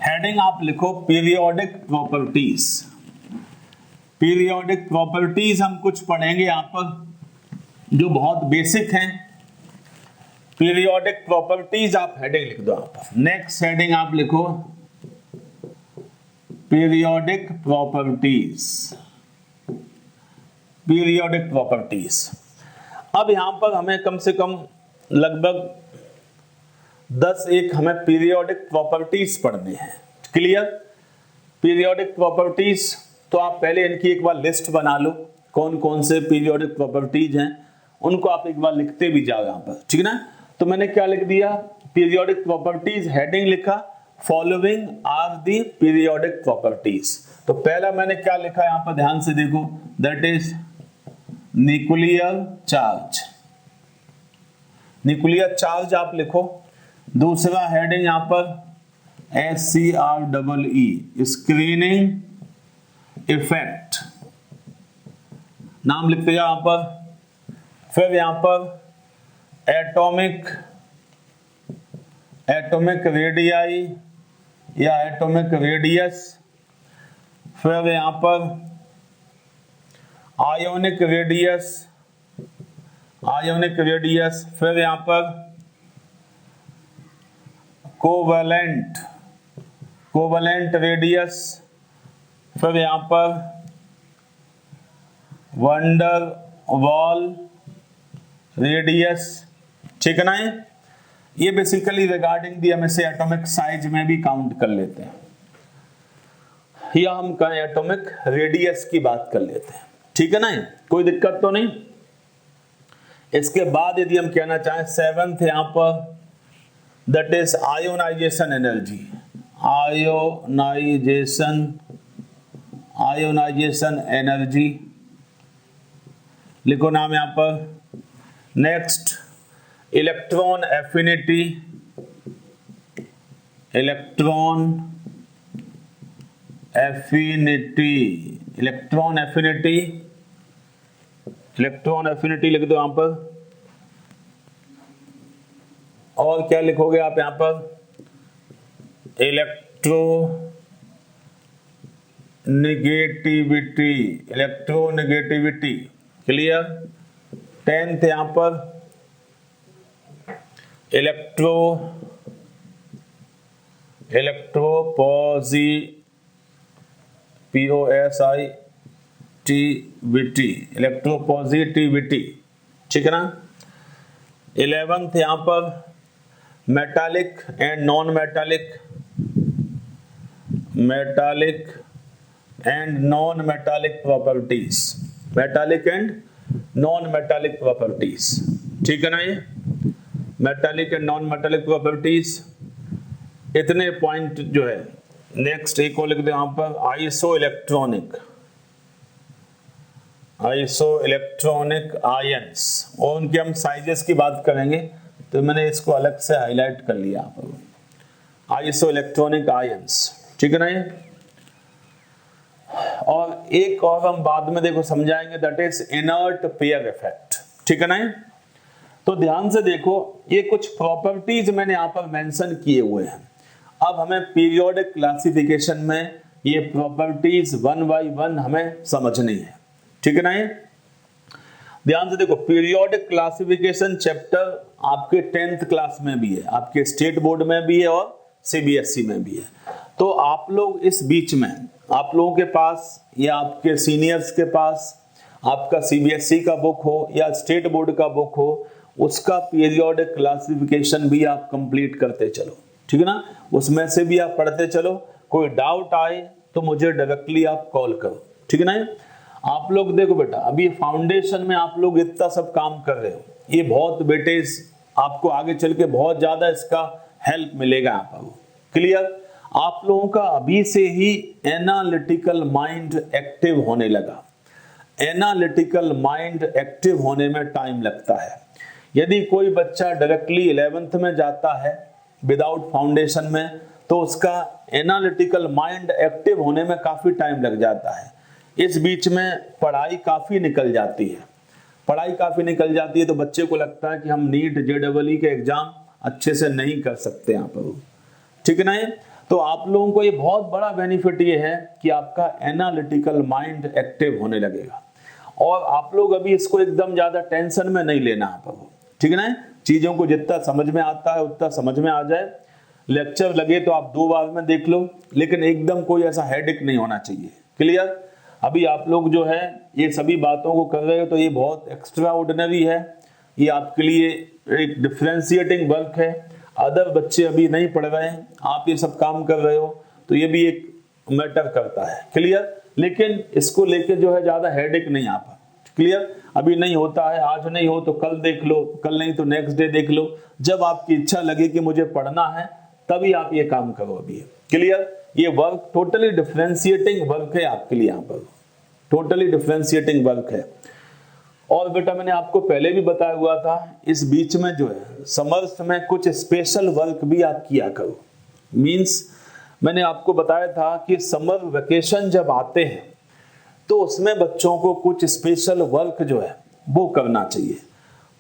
हेडिंग आप लिखो पीरियोडिक प्रॉपर्टीज। पीरियोडिक प्रॉपर्टीज हम कुछ पढ़ेंगे यहाँ पर जो बहुत बेसिक हैं। पीरियोडिक प्रॉपर्टीज आप हेडिंग लिख दो यहाँ पर। नेक्स्ट हेडिंग आप लिखो पीरियोडिक प्रॉपर्टीज, पीरियोडिक प्रॉपर्टीज। अब यहां पर हमें कम से कम लगभग 10 हमें पीरियोडिक प्रॉपर्टीज पढ़ने हैं, क्लियर। पीरियोडिक प्रॉपर्टीज तो आप पहले इनकी एक बार लिस्ट बना लो, कौन कौन से पीरियोडिक प्रॉपर्टीज हैं उनको आप एक बार लिखते भी जाओ यहाँ पर, ठीक है ना। तो मैंने क्या लिख दिया? पीरियोडिक प्रॉपर्टीज, हेडिंग लिखा following are the periodic properties. तो पहला मैंने क्या लिखा यहाँ पर, ध्यान से देखो, that is nuclear charge, nuclear charge आप लिखो। दूसरा हेडिंग यहाँ पर SCREE, स्क्रीनिंग इफेक्ट, नाम लिखते जाओ यहाँ पर। फिर यहाँ पर एटॉमिक रेडियाई या एटॉमिक रेडियस, फिर यहाँ पर आयोनिक रेडियस, फिर यहाँ पर कोवलेंट रेडियस, फिर यहाँ पर वंडर वॉल रेडियस, ठीक है ना। ये बेसिकली रिगार्डिंग दी हम इसे एटॉमिक साइज में भी काउंट कर लेते हैं, या हम कहें एटॉमिक रेडियस की बात कर लेते हैं, ठीक है ना। कोई दिक्कत तो नहीं। इसके बाद यदि हम कहना चाहें 7th यहां पर, that is ionisation energy. Ionisation energy लिखो नाम यहां पर। Next electron affinity, electron affinity लिख दो यहां पर। और क्या लिखोगे आप यहां पर, इलेक्ट्रोनेगेटिविटी। क्लियर। 10th यहां पर इलेक्ट्रोपॉजिटिविटी, ठीक है ना। 11th यहां पर metallic and non metallic, properties, metallic and non metallic properties, ठीक है ना। ये metallic and non metallic properties, इतने पॉइंट जो है। नेक्स्ट एक और लिख दो यहां पर, आइसो इलेक्ट्रॉनिक आयंस, और उनके हम साइजेस की बात करेंगे, तो मैंने इसको अलग से हाईलाइट कर लिया आप लोग, आइसो इलेक्ट्रॉनिक आयंस, ठीक है ना ये। और एक और हम बाद में देखो समझाएंगे, that is inert pair effect, ठीक है ना ये। तो ध्यान से देखो, ये कुछ प्रॉपर्टीज मैंने यहां पर मेंशन किए हुए हैं। अब हमें पीरियोडिक क्लासिफिकेशन में ये प्रॉपर्टीज 1 by 1 हमें समझनी है, ठीक है ना ये। ध्यान से देखो, पीरियोडिक क्लासिफिकेशन चैप्टर आपके 10th क्लास में भी है, आपके स्टेट बोर्ड में भी है और सीबीएसई में भी है। तो आप लोग इस बीच में, आप लोगों के पास या आपके सीनियर्स के पास आपका सीबीएसई का बुक हो या स्टेट बोर्ड का बुक हो, उसका पीरियोडिक क्लासिफिकेशन भी आप कंप्लीट करते चलो, ठीक है ना। उसमें से भी आप पढ़ते चलो, कोई डाउट आए तो मुझे डायरेक्टली आप कॉल करो, ठीक है ना। आप लोग देखो बेटा, अभी फाउंडेशन में आप लोग इतना सब काम कर रहे हो, ये बहुत बेटे आपको आगे चल के बहुत ज्यादा इसका हेल्प मिलेगा आपको। क्लियर। आप लोगों का अभी से ही एनालिटिकल माइंड एक्टिव होने लगा। एनालिटिकल माइंड एक्टिव होने में टाइम लगता है। यदि कोई बच्चा डायरेक्टली 11th में जाता है विदाउट फाउंडेशन में, तो उसका एनालिटिकल माइंड एक्टिव होने में काफी टाइम लग जाता है। इस बीच में पढ़ाई काफी निकल जाती है, तो बच्चे को लगता है कि हम नीट जेईई के एग्जाम अच्छे से नहीं कर सकते यहाँ पर, ठीक है ना। तो आप लोगों को ये बहुत बड़ा बेनिफिट ये है कि आपका एनालिटिकल माइंड एक्टिव होने लगेगा, और आप लोग अभी इसको एकदम ज्यादा टेंशन में नहीं लेना आपको, ठीक है ना। चीजों को जितना समझ में आता है उतना समझ में आ जाए। लेक्चर लगे तो आप 2 बार में देख लो, लेकिन एकदम कोई ऐसा हेडेक नहीं होना चाहिए। क्लियर। अभी आप लोग जो है ये सभी बातों को कर रहे हो, तो ये बहुत एक्स्ट्रा ऑर्डिनरी है, ये आपके लिए एक डिफरेंशिएटिंग वर्क है। अदर बच्चे अभी नहीं पढ़ रहे हैं, आप ये सब काम कर रहे हो, तो ये भी एक मैटर करता है। क्लियर। लेकिन इसको लेके जो है ज्यादा हेडेक नहीं आता। क्लियर। अभी नहीं होता है, आज नहीं हो तो कल देख लो, कल नहीं तो नेक्स्ट डे देख लो, जब आपकी इच्छा लगे कि मुझे पढ़ना है तभी आप ये काम करो अभी। क्लियर। ये वर्क टोटली डिफरेंशिएटिंग वर्क है आपके लिए, यहाँ पर टोटली डिफरेंशिएटिंग वर्क है। और बेटा मैंने आपको पहले भी बताया हुआ था, इस बीच में जो है समर्स में कुछ स्पेशल वर्क भी आप किया करो। मींस मैंने आपको बताया था कि समर वेकेशन जब आते हैं तो उसमें बच्चों को कुछ स्पेशल वर्क जो है वो करना चाहिए।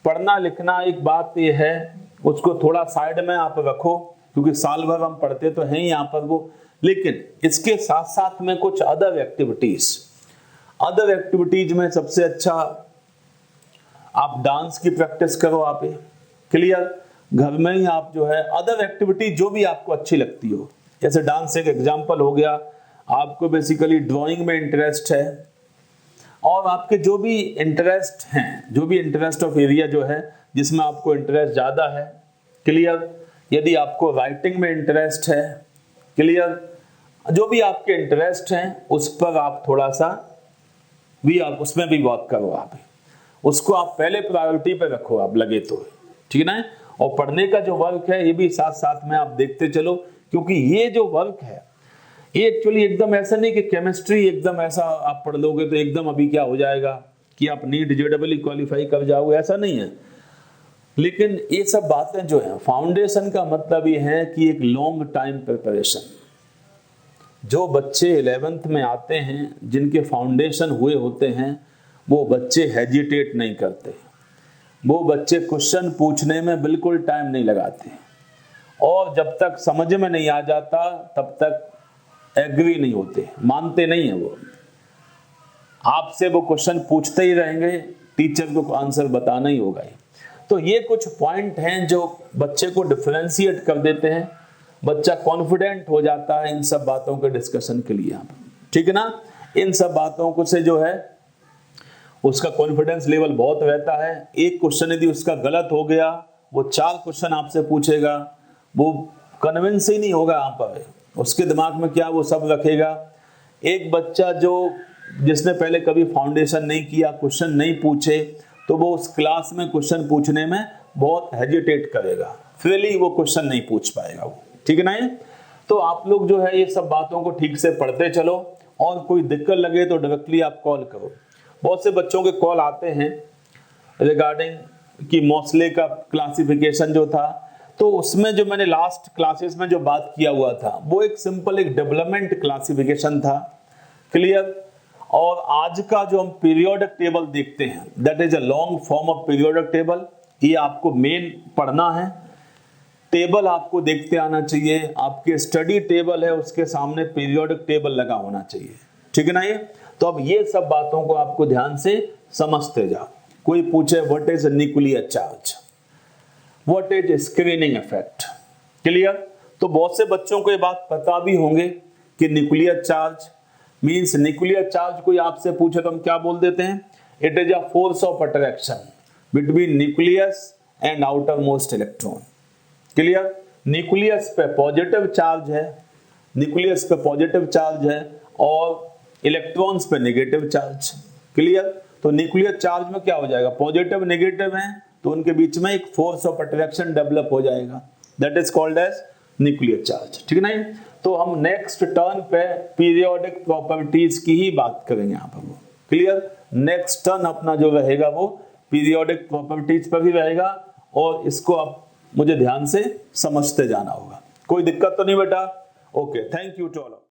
पढ़ना लिखना एक बात ये है, उसको थोड़ा साइड में आप रखो, क्योंकि साल भर हम पढ़ते तो हैं यहाँ पर वो, लेकिन इसके साथ साथ में कुछ अदर एक्टिविटीज में सबसे अच्छा आप डांस की प्रैक्टिस करो आप। क्लियर। घर में ही आप जो है अदर एक्टिविटी जो भी आपको अच्छी लगती हो, जैसे डांस एक एग्जांपल हो गया, आपको बेसिकली ड्राइंग में इंटरेस्ट है, और आपके जो भी इंटरेस्ट हैं, जो भी इंटरेस्ट ऑफ एरिया जो है जिसमें आपको इंटरेस्ट ज्यादा है। क्लियर। यदि आपको राइटिंग में इंटरेस्ट है, क्लियर, जो भी आपके इंटरेस्ट हैं उस पर आप थोड़ा सा भी आप उसमें भी वर्क करो आप। उसको आप पहले प्रायोरिटी पे रखो, आप लगे तो, ठीक है ना। और पढ़ने का जो वर्क है ये भी साथ साथ में आप देखते चलो, क्योंकि ये जो वर्क है ये एक्चुअली एकदम ऐसा नहीं कि केमिस्ट्री एकदम ऐसा आप पढ़ लोगे तो एकदम अभी क्या हो जाएगा कि आप नीट जेईई क्वालिफाई कर जाओगे, ऐसा नहीं है। लेकिन ये सब बातें जो है, फाउंडेशन का मतलब ये है कि एक लॉन्ग टाइम प्रिपरेशन। जो बच्चे 11th में आते हैं, जिनके फाउंडेशन हुए होते हैं, वो बच्चे हेजिटेट नहीं करते, वो बच्चे क्वेश्चन पूछने में बिल्कुल टाइम नहीं लगाते, और जब तक समझ में नहीं आ जाता तब तक एग्री नहीं होते, मानते नहीं है। वो आपसे वो क्वेश्चन पूछते ही रहेंगे, टीचर को आंसर बताना ही होगा। तो ये कुछ पॉइंट हैं जो बच्चे को डिफरेंशिएट कर देते हैं, बच्चा कॉन्फिडेंट हो जाता है इन सब बातों के डिस्कशन के लिए, ठीक है ना। इन सब बातों को से जो है उसका कॉन्फिडेंस लेवल बहुत रहता है। एक क्वेश्चन यदि उसका गलत हो गया, वो 4 क्वेश्चन आपसे पूछेगा, वो कन्विंस ही नहीं होगा आप पर, उसके दिमाग में क्या वो सब रखेगा। एक बच्चा जिसने पहले कभी फाउंडेशन नहीं किया, क्वेश्चन नहीं पूछे, तो वो उस क्लास में क्वेश्चन पूछने में बहुत हेजिटेट करेगा, फ्रीली वो क्वेश्चन नहीं पूछ पाएगा वो, ठीक है ना। तो आप लोग जो है ये सब बातों को ठीक से पढ़ते चलो, और कोई दिक्कत लगे तो डायरेक्टली आप कॉल करो। बहुत से बच्चों के कॉल आते हैं रिगार्डिंग कि मोस्ले का क्लासिफिकेशन जो था, तो उसमें जो मैंने लास्ट क्लासेस में जो बात किया हुआ था वो एक सिंपल एक डेवलपमेंट क्लासिफिकेशन था, क्लियर। और आज का जो हम पीरियोडिक टेबल देखते हैं, that is a long form of periodic table, ये आपको मेन पढ़ना है। टेबल आपको देखते आना चाहिए, आपके स्टडी टेबल है उसके सामने पीरियोडिक टेबल लगा होना चाहिए, ठीक है ना। ये तो अब ये सब बातों को आपको ध्यान से समझते जाओ। कोई पूछे what is nuclear charge, what is screening effect, clear. तो बहुत से बच्चों को ये बात पता भी होंगे कि nuclear charge means, nuclear charge कोई आपसे पूछे तो हम क्या बोल देते हैं, it is a force of attraction between nucleus and outer most electron, clear. Nucleus पे पॉजिटिव चार्ज है, न्यूक्लियस पे पॉजिटिव चार्ज है, और इलेक्ट्रॉन्स पे नेगेटिव चार्ज, क्लियर। तो न्यूक्लियर चार्ज में क्या हो जाएगा, पॉजिटिव नेगेटिव है, तो उनके बीच में एक फोर्स ऑफ अट्रैक्शन डेवलप हो जाएगा, that is called as nuclear charge, ठीक है ना। तो हम नेक्स्ट टर्न पे पीरियोडिक प्रॉपर्टीज की ही बात करेंगे यहाँ पर, क्लियर। नेक्स्ट टर्न अपना जो रहेगा वो पीरियोडिक प्रॉपर्टीज पर ही रहेगा, और इसको आप मुझे ध्यान से समझते जाना होगा। कोई दिक्कत तो नहीं बेटा? Okay, thank you to all.